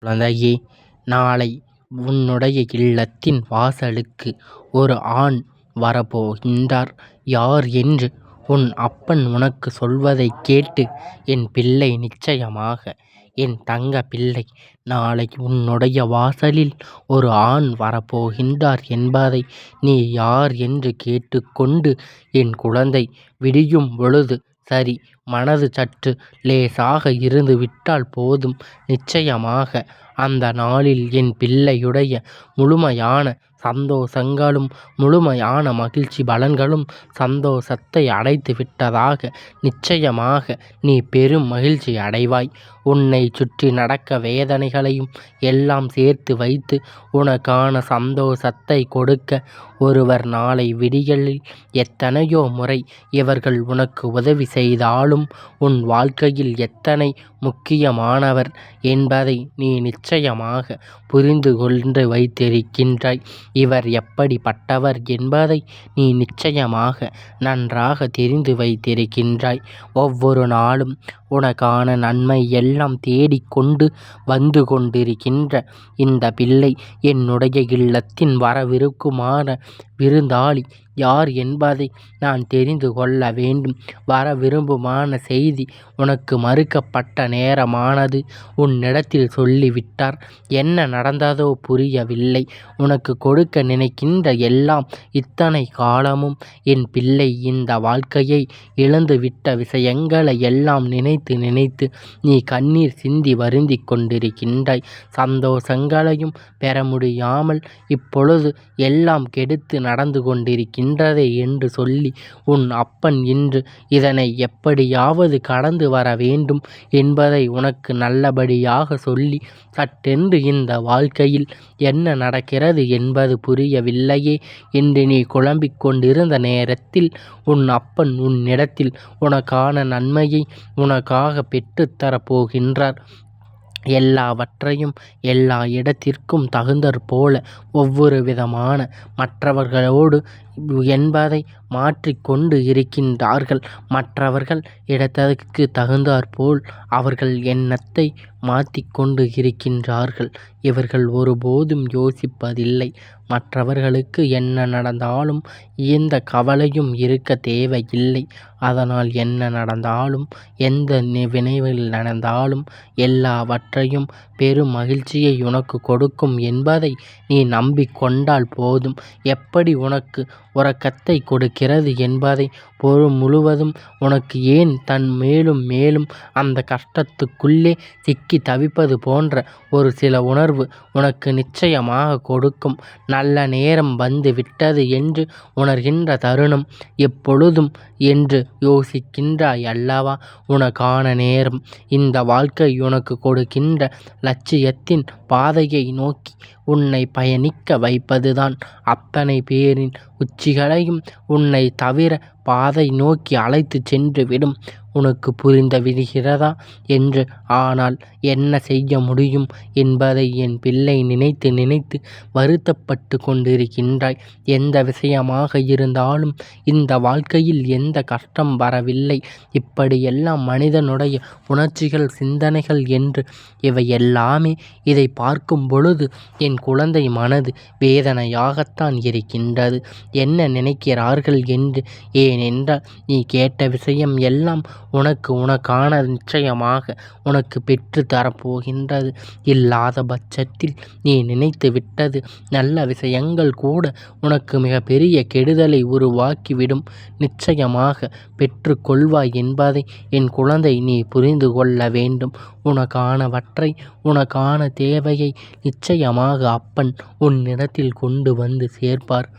குழந்தையே, நாளை உன்னுடைய இல்லத்தின் வாசலுக்கு ஒரு ஆண் வரப்போகின்றார். யார் என்று உன் அப்பன் உனக்கு சொல்வதைக் கேட்டு என் பிள்ளை, நிச்சயமாக என் தங்க பிள்ளை, நாளை உன்னுடைய வாசலில் ஒரு ஆண் வரப்போகின்றார் என்பதை நீ யார் என்று கேட்டுக்கொண்டு என் குழந்தை, விடியும் பொழுது சரி, மனது சற்று லேசாக இருந்து விட்டால் போதும். நிச்சயமாக அந்த நாளில் என் பிள்ளையுடைய முழுமையான சந்தோஷங்களும் முழுமையான மகிழ்ச்சி பலன்களும் சந்தோஷத்தை அடைத்து விட்டதாக நிச்சயமாக நீ பெரும் மகிழ்ச்சி அடைவாய். உன்னை சுற்றி நடக்க வேதனைகளையும் எல்லாம் சேர்த்து வைத்து உனக்கான சந்தோஷத்தை கொடுக்க ஒருவர் நாளை விடியலில் எத்தனையோ முறை இவர்கள் உனக்கு உதவி செய்தாலும் உன் வாழ்க்கையில் எத்தனை முக்கியமானவர் என்பதை நீ நிச்சயமாக புரிந்து கொண்டு வைத்திருக்கின்றாய். இவர் எப்படிப்பட்டவர் என்பதை நீ நிச்சயமாக நன்றாக தெரிந்து வைத்திருக்கின்றாய். ஒவ்வொரு நாளும் உனக்கான நன்மை எல்லாம் தேடிக்கொண்டு வந்து கொண்டிருக்கின்ற இந்த பிள்ளை, என்னுடைய இல்லத்தின் வரவிருக்குமான விருந்தாளி யார் என்பதை நான் தெரிந்து கொள்ள வேண்டும். வர விரும்புமான செய்தி உனக்கு மறுக்கப்பட்ட நேரமானது உன்னிடத்தில் சொல்லிவிட்டார். என்ன நடந்ததோ புரியவில்லை. உனக்கு கொடுக்க நினைக்கின்ற எல்லாம் இத்தனை காலமும் என் பிள்ளை இந்த வாழ்க்கையை இழந்துவிட்ட விஷயங்களை எல்லாம் நினைத்து நினைத்து நீ கண்ணீர் சிந்தி வருந்தி கொண்டிருக்கின்றாய். சந்தோஷங்களையும் பெற முடியாமல் இப்பொழுது எல்லாம் கெடுத்து நடந்து கொண்டிருக்கின்றதே என்று சொல்லி உன் அப்பன் இன்று இதனை எப்படியாவது கடந்து வர வேண்டும் என்பதை உனக்கு நல்லபடியாக சொல்லி, சட்டென்று இந்த வாழ்க்கையில் என்ன நடக்கிறது என்பது புரியவில்லையே என்று நீ குழம்பிக் கொண்டிருந்த நேரத்தில் உன் அப்பன் உன்னிடத்தில் உனக்கான நன்மையை உனக்காக பெற்றுத்தரப் போகின்றார். எல்லாவற்றையும் எல்லா இடத்திற்கும் தகுந்தற்போல ஒவ்வொரு விதமான மற்றவர்களோடு என்பதை மாற்றிக்கொண்டு இருக்கின்றார்கள். மற்றவர்கள் இடத்திற்கு தகுந்தாற்போல் அவர்கள் எண்ணத்தை மாற்றிக்கொண்டு இருக்கின்றார்கள். இவர்கள் ஒருபோதும் யோசிப்பதில்லை. மற்றவர்களுக்கு என்ன நடந்தாலும் எந்த கவலையும் இருக்க தேவையில்லை. அதனால் என்ன நடந்தாலும் எந்த வினைவில் நடந்தாலும் எல்லாவற்றையும் பெரும் மகிழ்ச்சியை உனக்கு கொடுக்கும் என்பதை நீ நம்பிக்கொண்டால் போதும். எப்படி உனக்கு உறக்கத்தை கொடுக்கிறது என்பதை முழுவதும் உனக்கு ஏன் தன் மேலும் மேலும் அந்த கஷ்டத்துக்குள்ளே சிக்கி தவிப்பது போன்ற ஒரு சில உணர்வு உனக்கு நிச்சயமாக கொடுக்கும். நல்ல நேரம் வந்து விட்டது என்று உணர்கின்ற தருணம் எப்பொழுதும் என்று யோசிக்கின்றாய் அல்லவா? உனக்கான நேரம் இந்த வாழ்க்கை உனக்கு கொடுக்கின்ற லட்சியத்தின் பாதையை நோக்கி உன்னை பயணிக்க வைப்பதுதான். அத்தனை பேரின் உச்சிகளையும் உன்னை தவிர பாதை நோக்கி அழைத்து சென்று விடும். உனக்கு புரிந்து விடுகிறதா என்று? ஆனால் என்ன செய்ய முடியும் என்பதை என் பிள்ளை நினைத்து நினைத்து வருத்தப்பட்டு கொண்டிருக்கின்றாய். எந்த விஷயமாக இருந்தாலும் இந்த வாழ்க்கையில் எந்த கஷ்டம் வரவில்லை. இப்படியெல்லாம் மனிதனுடைய உணர்ச்சிகள் சிந்தனைகள் என்று இவை எல்லாமே இதை பார்க்கும் பொழுது என் குழந்தை மனது வேதனையாகத்தான் இருக்கின்றது. என்ன நினைக்கிறார்கள் என்று. ஏனென்றால் நீ கேட்ட விஷயம் எல்லாம் உனக்கான நிச்சயமாக உனக்கு பெற்று தரப்போகின்றது. இல்லாத பட்சத்தில் நீ நினைத்து விட்டது நல்ல விஷயங்கள் கூட உனக்கு மிகப்பெரிய கெடுதலை உருவாக்கிவிடும். நிச்சயமாக பெற்று கொள்வாய் என்பதை என் குழந்தை நீ புரிந்து கொள்ள வேண்டும். உனக்கானவற்றை உனக்கான தேவையை நிச்சயமாக அப்பன் உன்னிடத்தில் கொண்டு வந்து சேர்ப்பார்.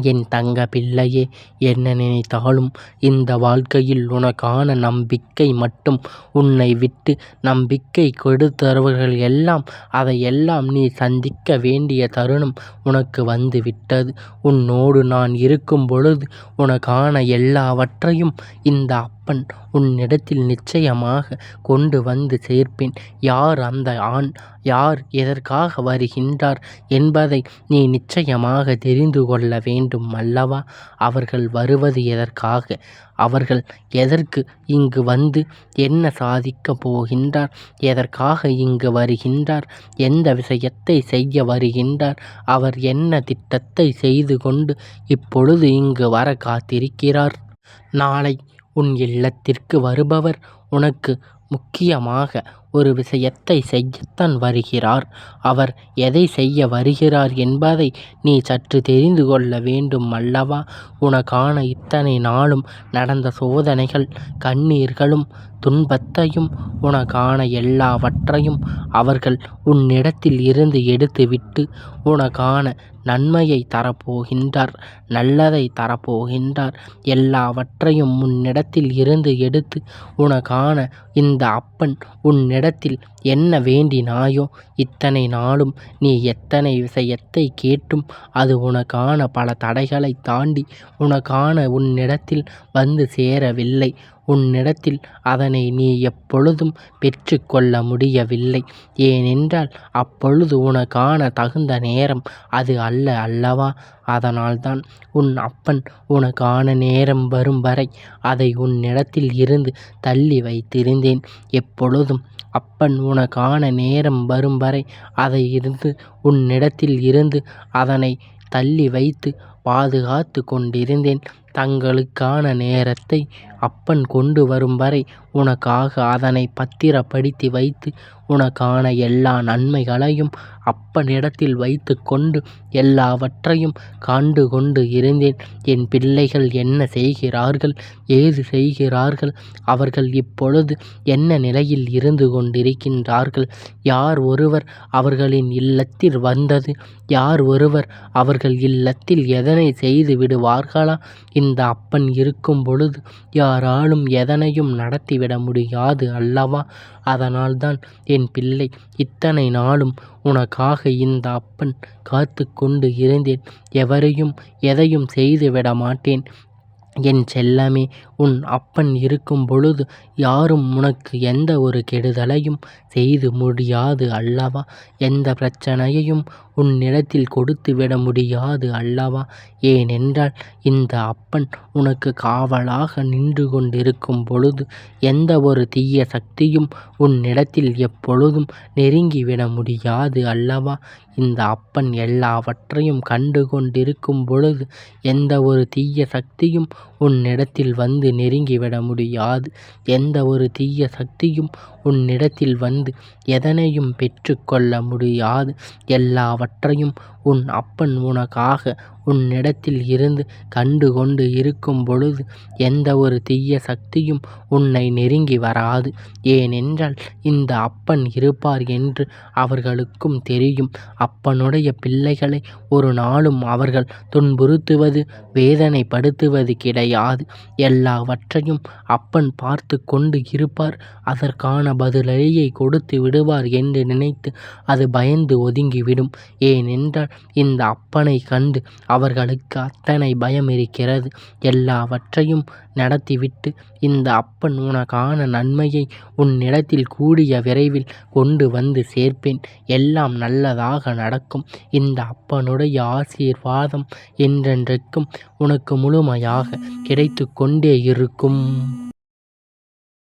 என் தங்க பிள்ளையே, என்ன நினைத்தாலும் இந்த வாழ்க்கையில் உனக்கான நம்பிக்கை மட்டும். உன்னை விட்டு நம்பிக்கை கொடுத்தவர்கள் எல்லாம் அதையெல்லாம் நீ சந்திக்க வேண்டிய தருணம் உனக்கு வந்து விட்டது. உன்னோடு நான் இருக்கும் பொழுது உனக்கான எல்லாவற்றையும் இந்த அப்பன் உன்னிடத்தில் நிச்சயமாக கொண்டு வந்து சேர்ப்பேன். யார் அந்த ஆண், யார் எதற்காக வருகின்றார் என்பதை நீ நிச்சயமாக தெரிந்து கொள்ள வேண்டும் அல்லவா? அவர்கள் வருவது எதற்காக? அவர்கள் எதற்கு இங்கு வந்து என்ன சாதிக்கப் போகின்றார்? எதற்காக இங்கு வருகின்றார்? எந்த விஷயத்தை செய்ய வருகின்றார்? அவர் என்ன திட்டத்தை செய்து கொண்டு இப்பொழுது இங்கு வர காத்திருக்கிறார்? நாளை உன் இல்லத்திற்கு வருபவர் உனக்கு முக்கியமாக ஒரு விஷயத்தை செய்யத்தான் வருகிறார். அவர் எதை செய்ய வருகிறார் என்பதை நீ சற்று தெரிந்து கொள்ள வேண்டும் அல்லவா? உனக்கான இத்தனை நாளும் நடந்த சோதனைகள், கண்ணீர்களும், துன்பத்தையும், உனக்கான எல்லாவற்றையும் அவர்கள் உன்னிடத்தில் இருந்து எடுத்துவிட்டு உனக்கான நன்மையை தரப்போகின்றார், நல்லதை தரப்போகின்றார். எல்லாவற்றையும் உன்னிடத்தில் இருந்து எடுத்து உனக்கான இந்த அப்பன் உன்னிடத்தில் என்ன வேண்டினாயோ, இத்தனை நாளும் நீ எத்தனை விஷயத்தை கேட்டும் அது உனக்கான பல தடைகளை தாண்டி உனக்கான உன்னிடத்தில் வந்து சேரவில்லை. உன்னிடத்தில் அதனை நீ எப்பொழுதும் பெற்று கொள்ள முடியவில்லை. ஏனென்றால் அப்பொழுது உனக்கான தகுந்த நேரம் அது அல்ல அல்லவா? அதனால்தான் உன் அப்பன் உனக்கான நேரம் வரும் வரை அதை உன்னிடத்தில் இருந்து தள்ளி வைத்திருந்தேன். எப்பொழுதும் அப்பன் உனக்கான நேரம் வரும் வரை அதை இருந்து உன்னிடத்தில் இருந்து அதனை தள்ளி வைத்து பாதுகாத்து கொண்டிருந்தேன். தங்களுக்கான நேரத்தை அப்பன் கொண்டு வரும் வரை உனக்காக அதனை பத்திரப்படுத்தி வைத்து உனக்கான எல்லா நன்மைகளையும் அப்பனிடத்தில் வைத்து கொண்டு எல்லாவற்றையும் காண்டு கொண்டு இருந்தேன். என் பிள்ளைகள் என்ன செய்கிறார்கள், ஏது செய்கிறார்கள், அவர்கள் இப்பொழுது என்ன நிலையில் இருந்து கொண்டிருக்கின்றார்கள், யார் ஒருவர் அவர்களின் இல்லத்தில் வந்தது, யார் ஒருவர் அவர்கள் இல்லத்தில் எதனை செய்து விடுவார்களா? இந்த அப்பன் இருக்கும் பொழுது யாராலும் எதனையும் நடத்திவிட முடியாது அல்லவா? அதனால்தான் என் பிள்ளை இத்தனை நாளும் உனக்காக இந்த அப்பன் காத்து கொண்டு இருந்தேன். எவரையும் எதையும் செய்துவிட மாட்டேன் என் செல்லமே. உன் அப்பன் இருக்கும் பொழுது யாரும் உனக்கு எந்த ஒரு கெடுதலையும் செய்து முடியாது அல்லவா? எந்த பிரச்சனையையும் உன்னிடத்தில் கொடுத்து விட முடியாது அல்லவா? ஏனென்றால் இந்த அப்பன் உனக்கு காவலாக நின்று கொண்டிருக்கும் பொழுது எந்த ஒரு தீய சக்தியும் உன்னிடத்தில் எப்பொழுதும் நெருங்கிவிட முடியாது அல்லவா? இந்த அப்பன் எல்லாவற்றையும் கண்டு கொண்டிருக்கும் பொழுது எந்த ஒரு தீய சக்தியும் உன்னிடத்தில் வந்து நெருங்கிவிட முடியாது. எந்த ஒரு தீய சக்தியும் உன்னிடத்தில் வந்து எதனையும் பெற்று கொள்ள முடியாது. எல்லாவற்றையும் உன் அப்பன் உனக்காக உன்னிடத்தில் இருந்து கண்டு கொண்டு இருக்கும் பொழுது எந்த ஒரு தீய சக்தியும் உன்னை நெருங்கி வராது. ஏனென்றால் இந்த அப்பன் இருப்பார் என்று அவர்களுக்கும் தெரியும். அப்பனுடைய பிள்ளைகளை ஒரு நாளும் அவர்கள் துன்புறுத்துவது, வேதனைப்படுத்துவது கிடையாது. எல்லாவற்றையும் அப்பன் பார்த்து கொண்டு இருப்பார். அதற்கான பதிலடியை கொடுத்து விடுவார் என்று நினைத்து அது பயந்து ஒதுங்கிவிடும். ஏனென்றால் இந்த அப்பனை கண்டு அவர்களுக்கு அத்தனை பயம் இருக்கிறது. எல்லாவற்றையும் நடத்திவிட்டு இந்த அப்பன் உனக்கான நன்மையை உன்னிடத்தில் கூடிய விரைவில் கொண்டு வந்து சேர்ப்பேன். எல்லாம் நல்லதாக நடக்கும். இந்த அப்பனுடைய ஆசீர்வாதம் என்றென்றைக்கும் உனக்கு முழுமையாக கிடைத்து கொண்டே இருக்கும்.